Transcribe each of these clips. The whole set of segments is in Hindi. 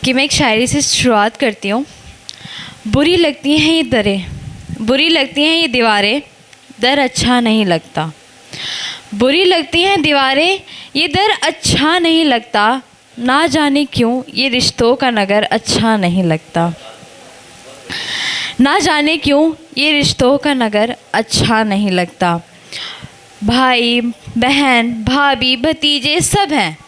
कि मैं एक शायरी से शुरुआत करती हूँ। बुरी लगती हैं ये दरें, बुरी लगती हैं ये दीवारें, दर अच्छा नहीं लगता। बुरी लगती हैं दीवारें, ये दर अच्छा नहीं लगता। ना जाने क्यों ये रिश्तों का नगर अच्छा नहीं लगता। ना जाने क्यों ये रिश्तों का नगर अच्छा नहीं लगता। भाई बहन भाभी भतीजे सब हैं,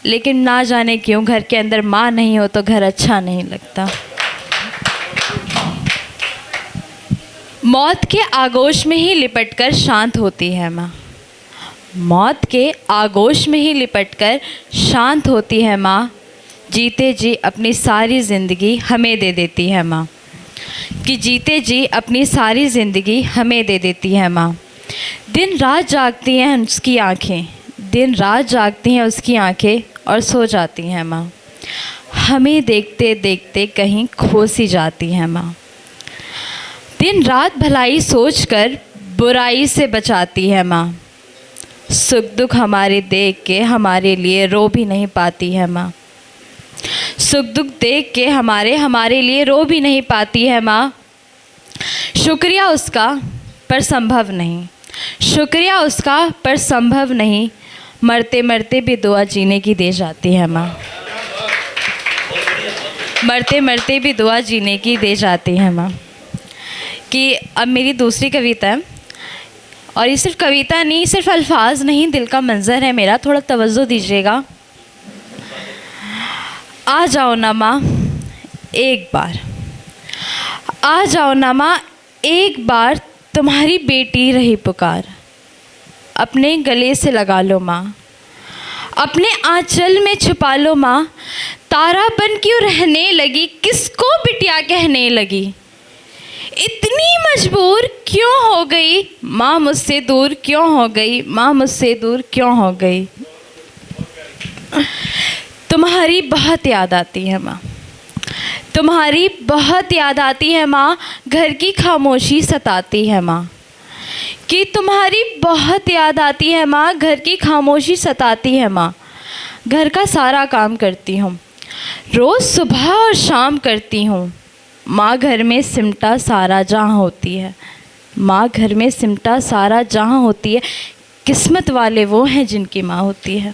लेकिन ना जाने क्यों घर के अंदर माँ नहीं हो तो घर अच्छा नहीं लगता। मौत के आगोश में ही लिपटकर शांत होती है माँ। मौत के आगोश में ही लिपटकर शांत होती है माँ। जीते जी अपनी सारी ज़िंदगी हमें दे देती है माँ। कि जीते जी अपनी सारी ज़िंदगी हमें दे देती है माँ। दिन रात जागती हैं उसकी आँखें, दिन रात जागती हैं उसकी आँखें और सो जाती हैं माँ। हमें देखते देखते कहीं खो सी जाती है माँ। दिन रात भलाई सोचकर बुराई से बचाती है माँ। सुख दुख हमारे देख के हमारे लिए रो भी नहीं पाती है माँ। सुख दुख देख के हमारे लिए रो भी नहीं पाती है माँ। शुक्रिया उसका पर संभव नहीं, शुक्रिया उसका पर संभव नहीं। मरते मरते भी दुआ जीने की दे जाती है माँ। मरते मरते भी दुआ जीने की दे जाती है माँ। कि अब मेरी दूसरी कविता है, और ये सिर्फ कविता नहीं, सिर्फ अल्फाज नहीं, दिल का मंज़र है मेरा। थोड़ा तवज्जो दीजिएगा। आ जाओ ना माँ एक बार, आ जाओ ना माँ एक बार, तुम्हारी बेटी रही पुकार। अपने गले से लगा लो माँ, अपने आंचल में छुपा लो माँ। तारा बन क्यों रहने लगी, किसको बिटिया कहने लगी। इतनी मजबूर क्यों हो गई माँ मुझसे दूर क्यों हो गई, माँ मुझसे दूर क्यों हो गई। तुम्हारी बहुत याद आती है माँ, तुम्हारी बहुत याद आती है माँ। घर की खामोशी सताती है माँ। कि तुम्हारी बहुत याद आती है माँ, घर की खामोशी सताती है माँ। घर का सारा काम करती हूँ, रोज़ सुबह और शाम करती हूँ। माँ घर में सिमटा सारा जहाँ होती है, माँ घर में सिमटा सारा जहाँ होती है। किस्मत वाले वो हैं जिनकी माँ होती है।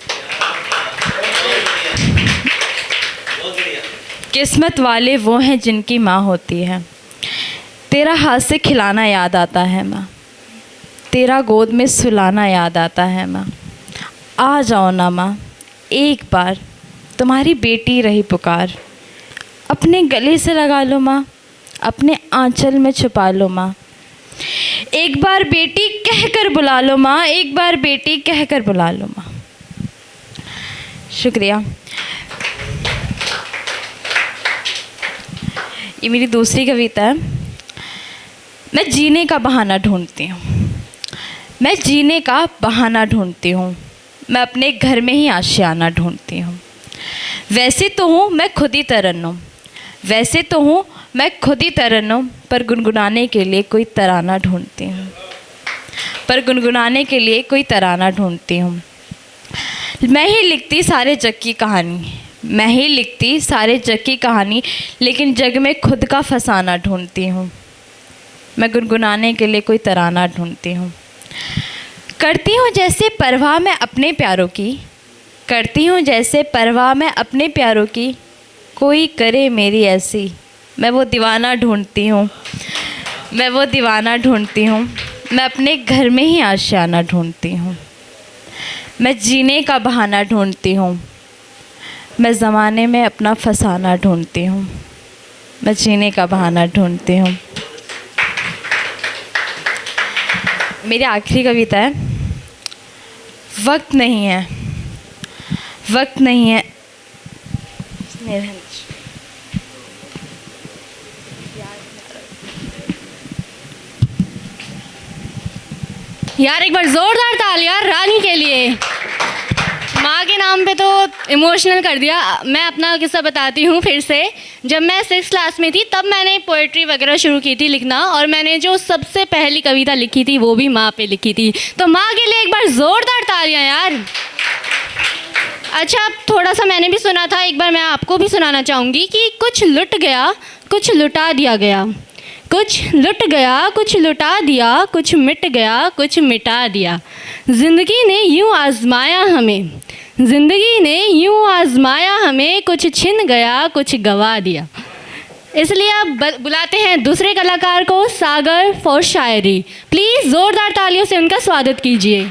किस्मत वाले वो हैं जिनकी माँ होती है। तेरा हाथ से खिलाना याद आता है माँ, तेरा गोद में सुलाना याद आता है माँ। आ जाओ ना माँ एक बार, तुम्हारी बेटी रही पुकार। अपने गले से लगा लो माँ, अपने आंचल में छुपा लो माँ। एक बार बेटी कहकर बुला लो माँ, एक बार बेटी कहकर बुला लो माँ। शुक्रिया। ये मेरी दूसरी कविता है। मैं जीने का बहाना ढूंढती हूँ, मैं जीने का बहाना ढूंढती हूँ। मैं अपने घर में ही आशियाना ढूंढती हूँ। वैसे तो हूँ मैं खुद ही तरन्नुम, वैसे तो हूँ मैं खुद ही तरन्नुम, पर गुनगुनाने के लिए कोई तराना ढूंढती हूँ, पर गुनगुनाने के लिए कोई तराना ढूंढती हूँ। मैं ही लिखती सारे जग की कहानी, मैं ही लिखती सारे जग की कहानी, लेकिन जग में खुद का फसाना ढूंढती हूँ। मैं गुनगुनाने के लिए कोई तराना ढूंढती हूँ। करती हूँ जैसे परवाह मैं अपने प्यारों की, करती हूँ जैसे परवाह मैं अपने प्यारों की। कोई करे मेरी ऐसी, मैं वो दीवाना ढूंढती हूँ, मैं वो दीवाना ढूंढती हूँ। मैं अपने घर में ही आशियाना ढूंढती हूँ। मैं जीने का बहाना ढूंढती हूँ, मैं ज़माने में अपना फसाना ढूंढती हूँ। मैं जीने का बहाना ढूंढती हूँ। मेरी आखिरी कविता है। वक्त नहीं है, वक्त नहीं है। यार एक बार जोरदार तालियां रानी के लिए। माँ के नाम पे तो इमोशनल कर दिया। मैं अपना किस्सा बताती हूँ फिर से। जब मैं 6th क्लास में थी तब मैंने पोएट्री वगैरह शुरू की थी लिखना, और मैंने जो सबसे पहली कविता लिखी थी वो भी माँ पे लिखी थी। तो माँ के लिए एक बार जोरदार तालियां यार। अच्छा, थोड़ा सा मैंने भी सुना था, एक बार मैं आपको भी सुनाना चाहूँगी कि कुछ लुट गया, कुछ लुटा दिया गया। कुछ लुट गया, कुछ लुटा दिया, कुछ मिट गया, कुछ मिटा दिया। ज़िंदगी ने यूँ आजमाया हमें, ज़िंदगी ने यूँ आजमाया हमें, कुछ छिन गया, कुछ गवा दिया। इसलिए अब बुलाते हैं दूसरे कलाकार को, सागर फॉर शायरी। प्लीज़ ज़ोरदार तालियों से उनका स्वागत कीजिए।